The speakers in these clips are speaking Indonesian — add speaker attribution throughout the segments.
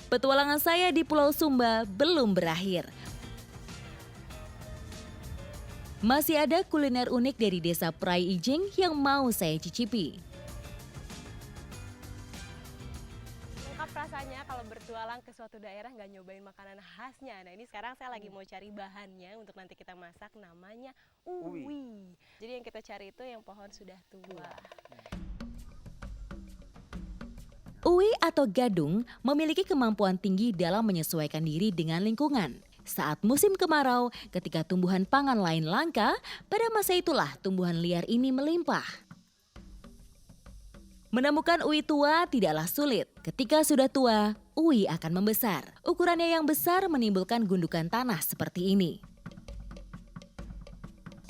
Speaker 1: Petualangan saya di Pulau Sumba belum berakhir. Masih ada kuliner unik dari desa Prai Ijing yang mau saya cicipi.
Speaker 2: Lengkap rasanya kalau bertualang ke suatu daerah nggak nyobain makanan khasnya. Nah ini sekarang saya lagi mau cari bahannya untuk nanti kita masak, namanya uwi. Jadi yang kita cari itu yang pohon sudah tua.
Speaker 1: Uwi atau gadung memiliki kemampuan tinggi dalam menyesuaikan diri dengan lingkungan. Saat musim kemarau, ketika tumbuhan pangan lain langka, pada masa itulah tumbuhan liar ini melimpah. Menemukan uwi tua tidaklah sulit. Ketika sudah tua, uwi akan membesar. Ukurannya yang besar menimbulkan gundukan tanah seperti ini.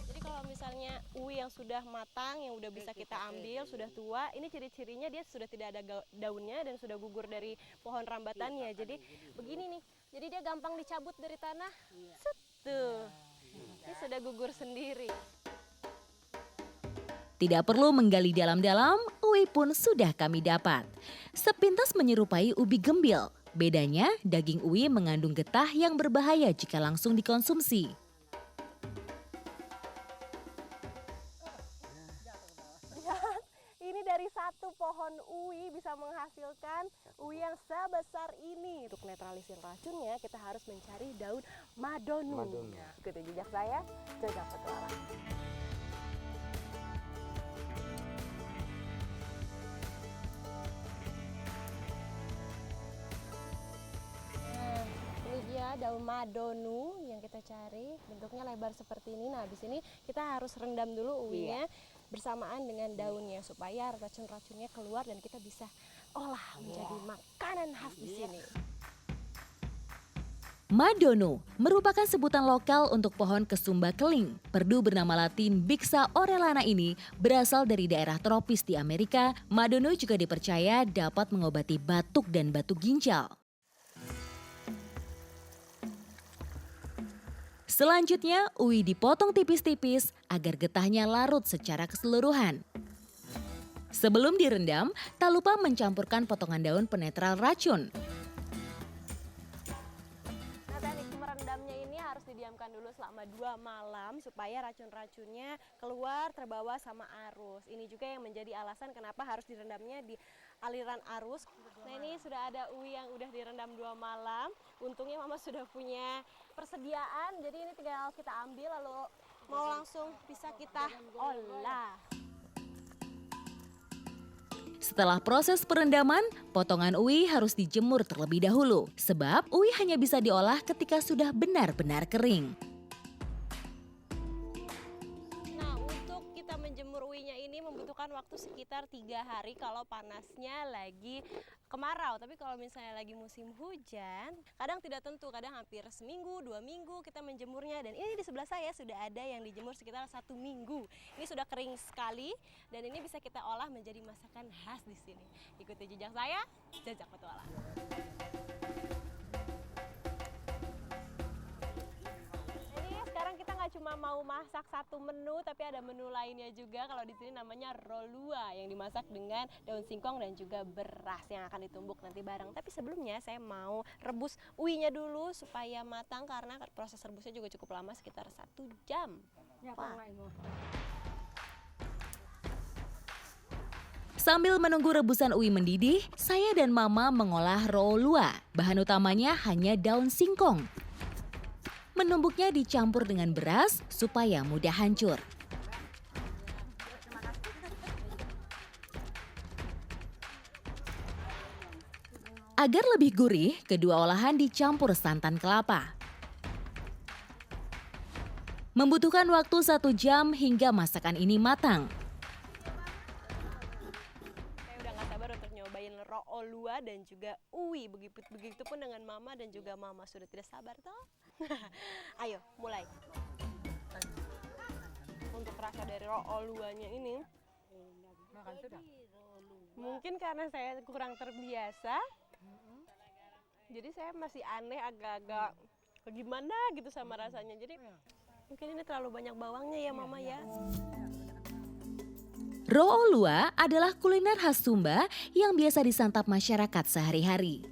Speaker 2: Jadi kalau misalnya uwi yang sudah matang, yang udah bisa kita ambil, sudah tua, ini ciri-cirinya dia sudah tidak ada daunnya dan sudah gugur dari pohon rambatannya. Jadi begini nih, jadi dia gampang dicabut dari tanah. Set, tuh, ini sudah gugur sendiri.
Speaker 1: Tidak perlu menggali dalam-dalam, uwi pun sudah kami dapat. Sepintas menyerupai ubi gembil. Bedanya, daging uwi mengandung getah yang berbahaya jika langsung dikonsumsi.
Speaker 2: Ini dari satu pohon uwi bisa menghasilkan uwi yang sebesar ini. Untuk netralisir racunnya, kita harus mencari daun madonu. Ikuti jejak saya, jejak petualang. Nah, ini dia daun madonu yang kita cari. Bentuknya lebar seperti ini. Nah, habis ini kita harus rendam dulu uwinya bersamaan dengan daunnya supaya racun-racunnya keluar dan kita bisa olah menjadi makanan khas di sini.
Speaker 1: Madonu merupakan sebutan lokal untuk pohon kesumba keling. Perdu bernama latin Bixa orellana ini berasal dari daerah tropis di Amerika. Madonu juga dipercaya dapat mengobati batuk dan batu ginjal. Selanjutnya, uwi dipotong tipis-tipis agar getahnya larut secara keseluruhan. Sebelum direndam, tak lupa mencampurkan potongan daun penetral racun.
Speaker 2: Nah, teknik merendamnya ini harus didiamkan dulu selama 2 malam supaya racun-racunnya keluar terbawa sama arus. Ini juga yang menjadi alasan kenapa harus direndamnya di aliran arus. Nah, ini sudah ada uwi yang udah direndam 2 malam. Untungnya Mama sudah punya persediaan, jadi ini tinggal kita ambil lalu mau langsung bisa kita olah.
Speaker 1: Setelah proses perendaman, potongan uwi harus dijemur terlebih dahulu. Sebab uwi hanya bisa diolah ketika sudah benar-benar kering.
Speaker 2: Nah, untuk kita menjemur uwinya ini membutuhkan waktu sekitar 3 hari kalau panasnya lagi kemarau. Tapi kalau misalnya lagi musim hujan, kadang tidak tentu, kadang hampir seminggu, 2 minggu kita menjemurnya. Dan ini di sebelah saya sudah ada yang dijemur sekitar 1 minggu. Ini sudah kering sekali dan ini bisa kita olah menjadi masakan khas di sini. Ikuti jejak saya, jejak petualang. Sekarang kita nggak cuma mau masak satu menu, tapi ada menu lainnya juga. Kalau di sini namanya rolua yang dimasak dengan daun singkong dan juga beras yang akan ditumbuk nanti bareng. Tapi sebelumnya saya mau rebus uwinya dulu supaya matang karena proses rebusnya juga cukup lama, sekitar 1 jam.
Speaker 1: Sambil menunggu rebusan uwi mendidih, saya dan Mama mengolah rolua. Bahan utamanya hanya daun singkong. Menumbuknya dicampur dengan beras supaya mudah hancur. Agar lebih gurih, kedua olahan dicampur santan kelapa. Membutuhkan waktu 1 jam hingga masakan ini matang.
Speaker 2: Saya udah gak sabar untuk nyobain roolua dan juga uwi. Begitupun dengan Mama dan juga Mama sudah tidak sabar toh. Ayo mulai. Untuk rasa dari rooluanya ini, mungkin karena saya kurang terbiasa, jadi saya masih aneh, agak-agak gimana gitu sama rasanya. Jadi mungkin ini terlalu banyak bawangnya ya Mama ya.
Speaker 1: Roolua adalah kuliner khas Sumba yang biasa disantap masyarakat sehari-hari.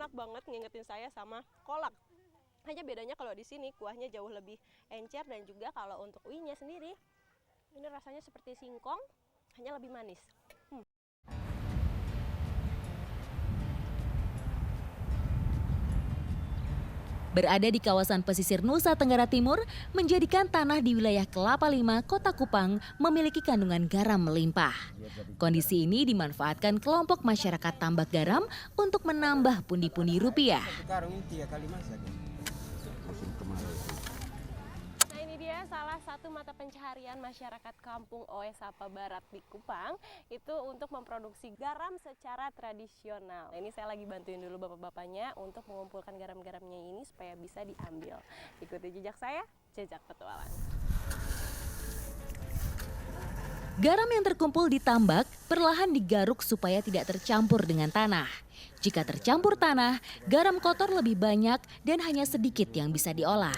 Speaker 2: enak banget, ngingetin saya sama kolak. Hanya bedanya kalau di sini kuahnya jauh lebih encer, dan juga kalau untuk uinya sendiri ini rasanya seperti singkong, hanya lebih manis.
Speaker 1: Berada di kawasan pesisir Nusa Tenggara Timur, menjadikan tanah di wilayah Kelapa Lima, Kota Kupang memiliki kandungan garam melimpah. Kondisi ini dimanfaatkan kelompok masyarakat tambak garam untuk menambah pundi-pundi rupiah.
Speaker 2: Nah, ini dia salah satu mata pencaharian masyarakat kampung Oe Sapa Barat di Kupang, itu untuk memproduksi garam secara tradisional. Nah, ini saya lagi bantuin dulu bapak-bapaknya untuk mengumpulkan garam-garamnya ini supaya bisa diambil. Ikuti jejak saya, jejak petualang.
Speaker 1: Garam yang terkumpul di tambak perlahan digaruk supaya tidak tercampur dengan tanah. Jika tercampur tanah, garam kotor lebih banyak dan hanya sedikit yang bisa diolah.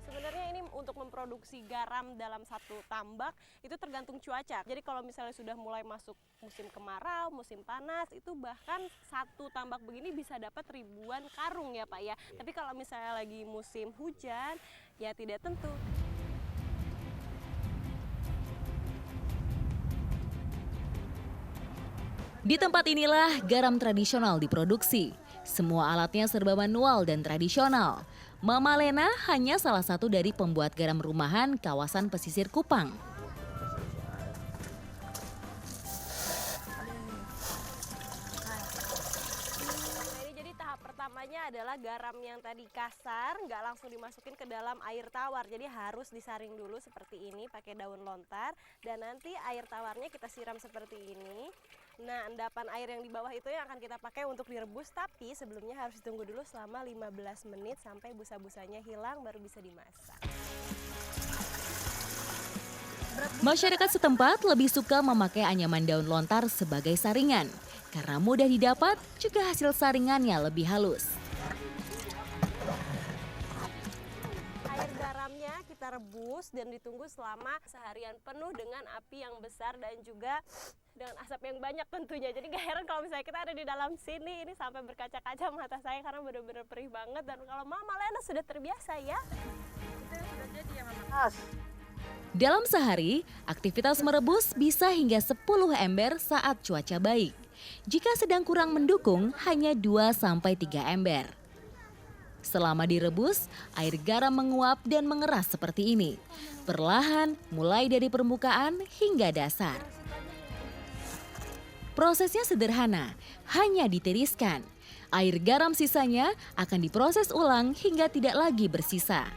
Speaker 2: Sebenarnya ini untuk memproduksi garam dalam satu tambak itu tergantung cuaca. Jadi kalau misalnya sudah mulai masuk musim kemarau, musim panas, itu bahkan satu tambak begini bisa dapat ribuan karung ya Pak ya. Tapi kalau misalnya lagi musim hujan, ya tidak tentu.
Speaker 1: Di tempat inilah garam tradisional diproduksi. Semua alatnya serba manual dan tradisional. Mama Lena hanya salah satu dari pembuat garam rumahan kawasan pesisir Kupang.
Speaker 2: Nah, ini jadi tahap pertamanya adalah garam yang tadi kasar, nggak langsung dimasukin ke dalam air tawar. Jadi harus disaring dulu seperti ini pakai daun lontar, dan nanti air tawarnya kita siram seperti ini. Nah, endapan air yang di bawah itu yang akan kita pakai untuk direbus, tapi sebelumnya harus ditunggu dulu selama 15 menit sampai busa-busanya hilang, baru bisa dimasak.
Speaker 1: Masyarakat setempat lebih suka memakai anyaman daun lontar sebagai saringan. Karena mudah didapat, juga hasil saringannya lebih halus.
Speaker 2: Air garamnya kita rebus dan ditunggu selama seharian penuh dengan api yang besar dan juga dengan asap yang banyak tentunya. Jadi gak heran kalau misalnya kita ada di dalam sini, ini sampai berkaca-kaca mata saya karena benar-benar perih banget. Dan kalau Mama Lena sudah terbiasa ya.
Speaker 1: Dalam sehari, aktivitas merebus bisa hingga 10 ember saat cuaca baik. Jika sedang kurang mendukung, hanya 2-3 ember. Selama direbus, air garam menguap dan mengeras seperti ini. Perlahan, mulai dari permukaan hingga dasar. Prosesnya sederhana, hanya ditiriskan. Air garam sisanya akan diproses ulang hingga tidak lagi bersisa.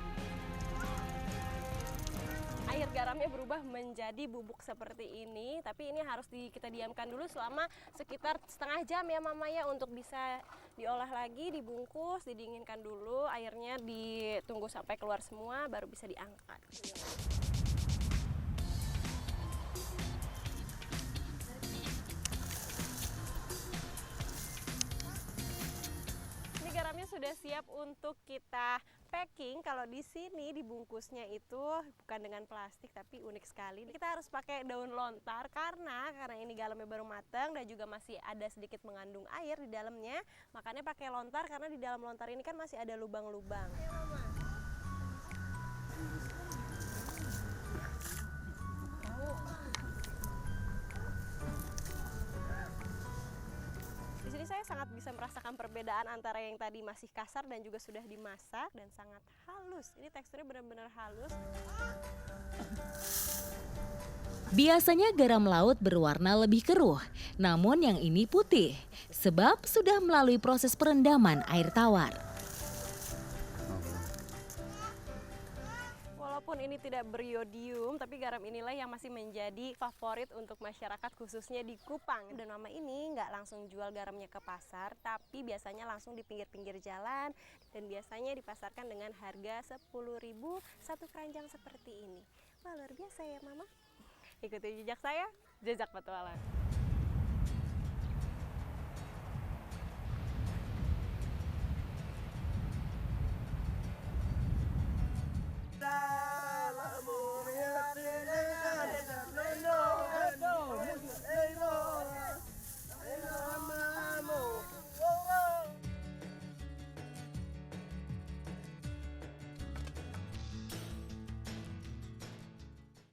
Speaker 2: Air garamnya berubah menjadi bubuk seperti ini, tapi ini harus kita diamkan dulu selama sekitar setengah jam ya Mama ya, untuk bisa diolah lagi, dibungkus, didinginkan dulu, airnya ditunggu sampai keluar semua baru bisa diangkat. Ini garamnya sudah siap untuk kita packing. Kalau di sini dibungkusnya itu bukan dengan plastik tapi unik sekali. Kita harus pakai daun lontar karena ini garamnya baru matang dan juga masih ada sedikit mengandung air di dalamnya. Makanya pakai lontar karena di dalam lontar ini kan masih ada lubang-lubang. Di sini saya sangat bisa merasakan perbedaan antara yang tadi masih kasar dan juga sudah dimasak dan sangat halus. Ini teksturnya benar-benar halus.
Speaker 1: Biasanya garam laut berwarna lebih keruh, namun yang ini putih, sebab sudah melalui proses perendaman air tawar.
Speaker 2: Walaupun ini tidak beriodium, tapi garam inilah yang masih menjadi favorit untuk masyarakat khususnya di Kupang. Dan Mama ini nggak langsung jual garamnya ke pasar, tapi biasanya langsung di pinggir-pinggir jalan dan biasanya dipasarkan dengan harga 10.000 satu keranjang seperti ini. Wah, luar biasa ya Mama. Ikuti jejak saya, jejak petualang.